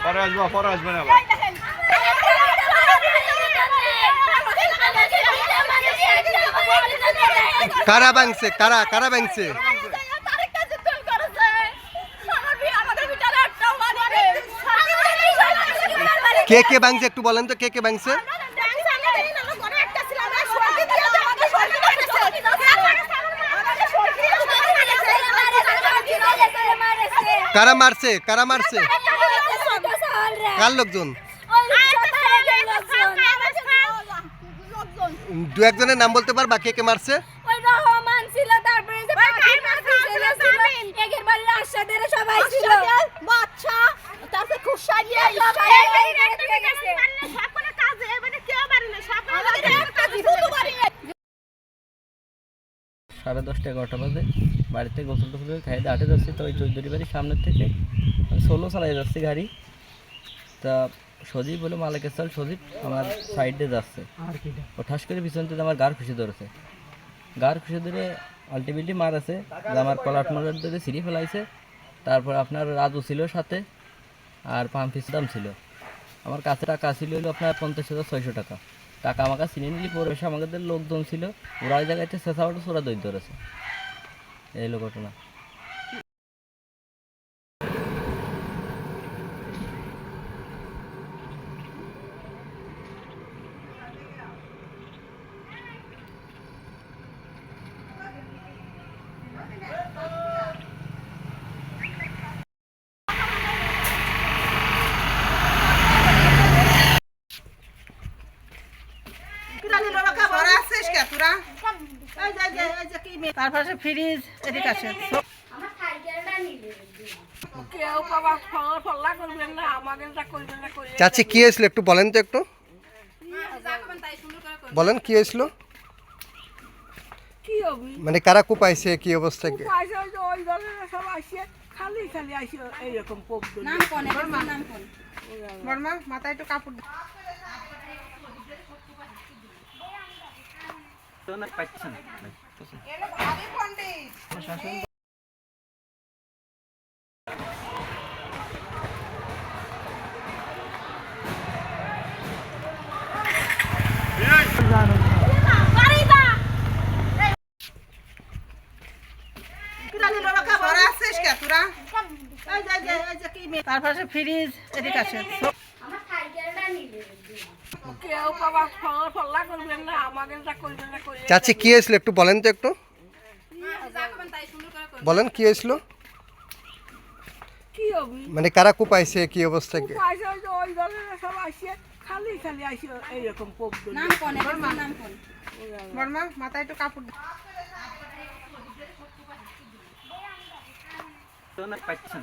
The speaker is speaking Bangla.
পরে আসবে না। কারা ভাঙছে? কারা ভাঙছে? কে ভাঙছে একটু বলেন তো, কে ভাঙছে? কারা মারছে? কার লোকজন? দু একজনের নাম বলতে পারবা কে মারছে? সাড়ে 10টা 11টা বাজে বাড়িতে গোসল টোসল করে খাইয়ে হাঁটে যাচ্ছি, তো ওই চৌধুরী বাড়ির সামনের থেকে সোলো চালাই যাচ্ছি গাড়ি। তা সজীব বলে মালিকের চাল সজীব আমার সাইডে যাচ্ছে, ও ঠাস করে পিছন থেকে আমার গাড় খুশি ধরেছে। গাড় খুশি ধরে আলটিমেটলি মারাছে, আমার কলাট মোড়ার ধরে ছিঁড়ি ফেলাইছে। তারপর আপনার রাজু ছিল সাথে, আর পাম্পিস দাম ছিল। আমার কাছে টাকা ছিল হলো আপনার 50,600 টাকা। টাকা আমাকে চিনে নিলি পরে এসে আমাদের লোকজন ছিল, ওরা ওই জায়গাতে চেঁচা ওটা ওরা দৈর ধরেছে। এই হলো ঘটনা। তারপরে ফ্রিজ এদিকে আছে। চাচি কি হয়েছিল একটু বলেন তো, একটু বলেন কি হয়েছিল? মানে কারা কোপাইছে, কি অবস্থা? মাথায় একটু কাপড় তারপরে ফ্রিজ এদিকে আছে। চাচি কি হয়েছিল একটু বলেন তো, একটু বলেন কি হয়েছিল? মানে কারা কোপাইছে, কি অবস্থা? মাথায় একটু কাপড় পাচ্ছেন